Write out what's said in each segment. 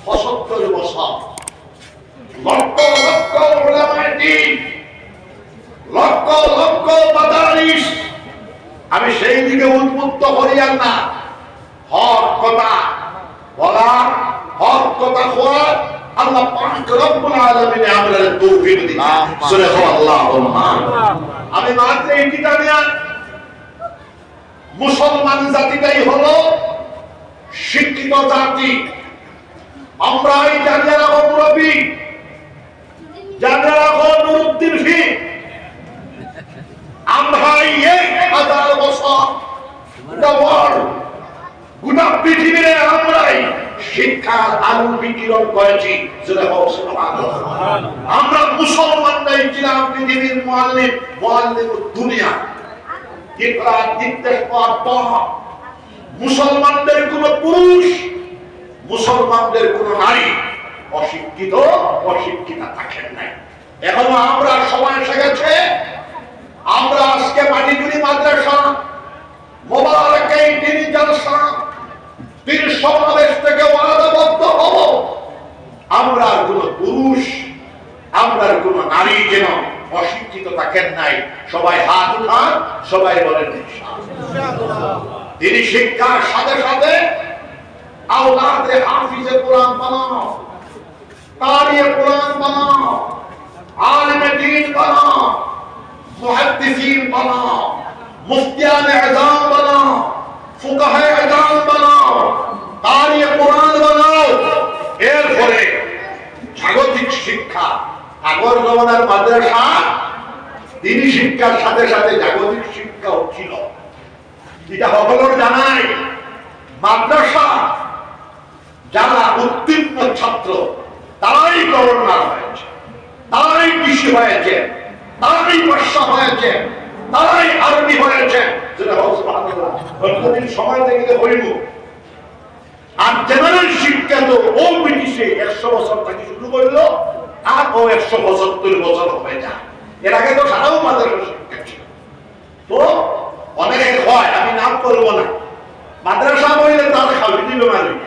৭৫ বছর লক্ষ লক্ষ উলামায়ে দ্বীন, লক্ষ লক্ষ মাদারিস, আমি সেই দিকে উন্মুক্ত করিয়ান না। হক কথা বলা, হক কথা কোয়া আল্লাহ পাক রব্বুল আলামিন আমাদের তৌফিক দিন। সুবহানাল্লাহ। আমি মাত্র এই কিতাবিয়া মুসলমান জাতিটাই হলো শিক্ষিত জাতি। আমরা এই জানিয়ে রাখো মুরব্বী, জানিয়ে রাখো নুরুদ্দিন ফি, আমরা ১,০০০ বছর গোটা পৃথিবীতে আমরাই শিক্ষার আলো বিকিরণ করেছি। আমরা মুসলমানরাই ছিলাম পৃথিবীর মুআল্লিম দুনিয়া। ইকরা নির্দেশ পাওয়ার পর মুসলমানদের কোন পুরুষ, মুসলমানদের কোন নারী অশিক্ষিতা থাকেন নাই। এখন আমরা সময় এসে গেছে, আমরা আজকে মাটিগুলি মাদ্রাসা, মোবারক এই দ্বীনি জলসা, পীর সমাবেশ থেকে ওয়াদাবদ্ধ হব, আমরা কোন পুরুষ, আমরা কোন নারী যেন অশিক্ষিত থাকেন নাই। সবাই হাত উঠান, সবাই বলেন ইনশাআল্লাহ। তিনি শিক্ষার সাথে সাথে আওলাদে হাফিজে কোরআন বানাও, কারিয়ে কোরআন বানাও, আলিমে দ্বীন বানাও, মুহাদ্দিসিন বানাও, মুফতিয়ানে আযম বানাও, ফুকাহায়ে আযম বানাও, কারিয়ে কোরআন বানাও। এরপরে জাগতিক শিক্ষা, আগর জমানার মাদ্রাসা দিনী শিক্ষার সাথে সাথে জাগতিক শিক্ষাও ছিল। এটা সকলের জানাই, মাদ্রাসা যারা উত্তীর্ণ ছাত্র তারাই গভর্নর হয়েছে, তারাই কৃষি হয়েছে, তারাই বর্ষা হয়েছে, তারাই আর্মি হয়েছে। সময় থেকে হইব। আর জেনারেল শিক্ষা তো ও ব্রিটিশে ১০০ বছর থেকে শুরু করলো, আর ও ১৭৫ বছর হয়ে যায়। এর আগে তো সারাও মাদ্রাসা শিক্ষা ছিল। তো অনেকে হয়, আমি নাম করবো না, মাদ্রাসা বললে তার খাওয়া দিবে মালিক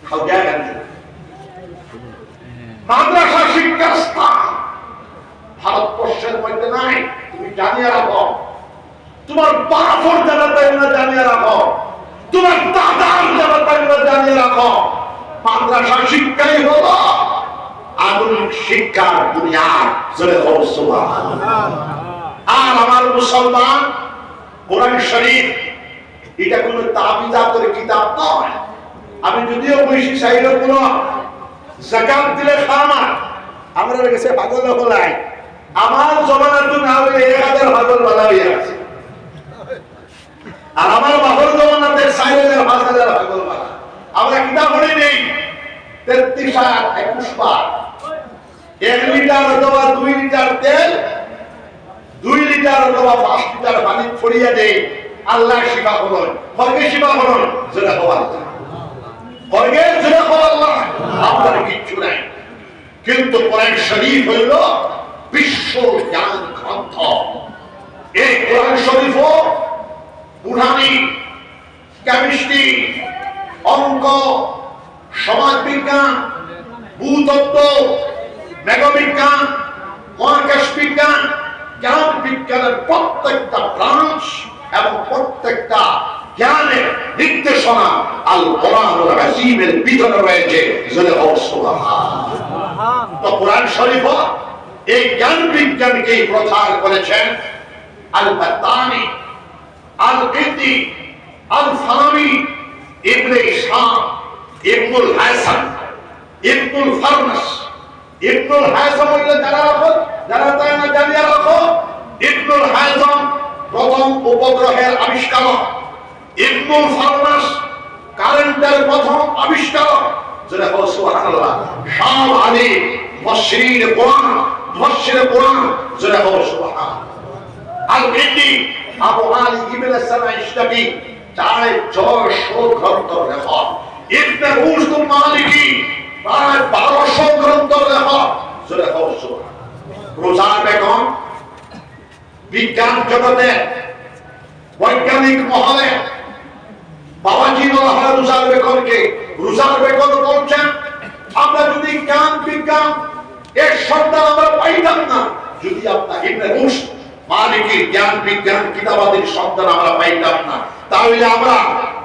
খাওয়া গেল। মাদ্রাসা শিক্ষার স্থান ভারতবর্ষের মধ্যে নাই। তুমি জানিয়ে রাখো, তোমার বাপর যারা তাই না জানিয়ে রাখো, তোমার দাদার যারা তাই না জানিয়ে রাখো, মাদ্রাসা শিক্ষাই হলো আধুনিক শিক্ষার বুনিয়াদ। আর আমার মুসলমান, কোরআন শরীফ এটা কোন তাবিজাতের কিতাব নয়। আমি যদিও বৈশি চাইলে কোন যাকাত দিলে খানা, আমরা গেছে পাগল হলাই, আমার জমানার তো না হইলে ১,০০০ পাগল বানা হয়ে আছে। আর আমার বাপর জমানাতে ৪,০০০ ৫,০০০ পাগল বানা। আমরা কিতাব পড়ে নেই ৩৩ আর ২১ বার। ১ লিটার অথবা ২ লিটার তেল, ২ লিটার অথবা ৫ লিটার পানি ছড়িয়ে দেয়, আল্লাহ শিফা করুন, স্বর্গে শিফা করুন। যেটা হওয়ার স্বর্গের যেটা হওয়ার আল্লাহ, আপনার কিচ্ছু নাই। কিন্তু কোরআন শরীফ হইল বিশ্ব জ্ঞান গ্রন্থ। এই কোরআন শরীফ বুড়ানি, কেমিস্ট্রি, অঙ্ক, সমাজ বিজ্ঞান, ভূতত্ত্ব, মেঘবিজ্ঞান, মহাকাশ বিজ্ঞান, জ্ঞান বিজ্ঞানের প্রত্যেকটা ব্রাঞ্চ এবং প্রত্যেকটা জ্ঞানের নির্দেশনা আল কোরআনুল আযীমের ভিতরে রয়েছে। তো কোরআন শরীফ এই জ্ঞান বিজ্ঞানকে প্রচার করেছেন আল বাত্তানি, আল কিন্দি, আল ফারাবি, ইবনে ইসহাক, ইবনুল হাসান, ইবনুল ফারনাস। ইবনুল হাসান বললে যারা রাখো, যারা তাই না জানিয়ে রাখো, ইবনুল হাসান প্রথম উপগ্রহের আবিষ্কারক, ইবনুল ফারনাস কারেন্টের প্রথম আবিষ্কারক। যেটা হলো সুবহানাল্লাহ। শাহ আলী মুফাসসিরিন কোরআন, মুফাসসির কোরআন। যেটা হলো সুবহানাল্লাহ। আল কিন্দি আবু আলী ইবনে সালাইশতাবি ৬০০ গ্রন্থ লেখক। ইবনে রুশদুল মালিকি প্রায় ১২০০ গ্রন্থ লেখক। যেটা হলো সুবহানাল্লাহ। রোজা বেগম বিজ্ঞান জগতে, বৈজ্ঞানিক মহলে বাবাজি বলা হয় রোজার বেগমকে। রোজার বেগম বলছেন মালিকি জ্ঞান বিজ্ঞান এর সন্ধান আমরা পাইতাম না যদি আপনার ইবনে রুশদ মালিকি জ্ঞান বিজ্ঞান কিতাবাদির সন্ধান আমরা পাইতাম না, তাহলে আমরা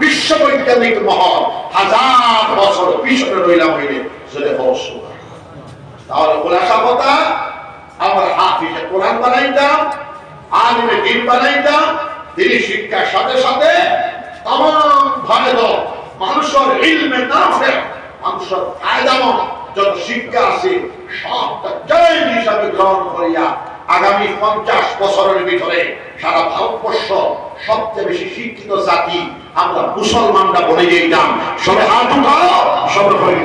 বিশ্ব বৈজ্ঞানিক মহল হাজার বছর পিছনে রইলাম হইলে সেটা অবশ্য। তাহলে খোলাসা কথা, আমরা হাফিজে কোরআন বানাইতাম, আলিমে দ্বীন বানাইতাম, তিনি শিক্ষার সাথে সাথে তামাম ভারত মানুষের ইলমে নাফে, মানুষের ফায়দামন্দ যত শিক্ষা আছে সবটা জাইল হিসাবে গ্রহণ করিয়া আগামী 50 বছরের ভিতরে সারা ভারতবর্ষ সবচেয়ে বেশি শিক্ষিত জাতি আমরা মুসলমানরা বলে যেতাম। সবে হাত উঠাও, সবে হয়ে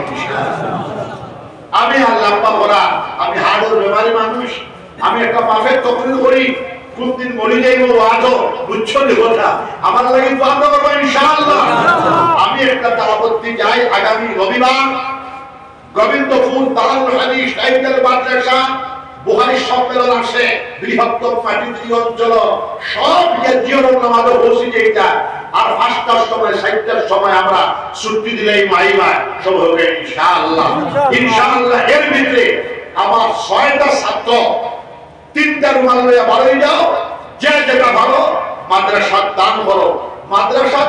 আমি আল্লাহ বাবা, আমি হাড়ের বেমারি মানুষ, আমি একটা মাফের তকরির করি, কোনদিন মরি যাইব আজও বুঝছো কথা, আমার লাগে দোয়া করবো ইনশাআল্লাহ। আমি একটা দাওয়াতি যাই আগামী রবিবার গোবিন্দপুর দারুল হাদিস টাইটেল মাদ্রাসা বুখারী সম্মেলন আছে, বৃহত্তম পাটিগিরি অঞ্চল সব জিয়রত নামাজ বসে যেটা, আর 5টার সময় 6টার সময় আমরা ছুটি দিলেই মাইবা সব হবে ইনশাআল্লাহ। ইনশাআল্লাহ এর ভিতরে আমার 6টা ছাত্র 3টা রুমাল লইয়া বাড়ি যাও, যে যেটা ভালো মাদ্রাসার দান করো, মাদ্রাসা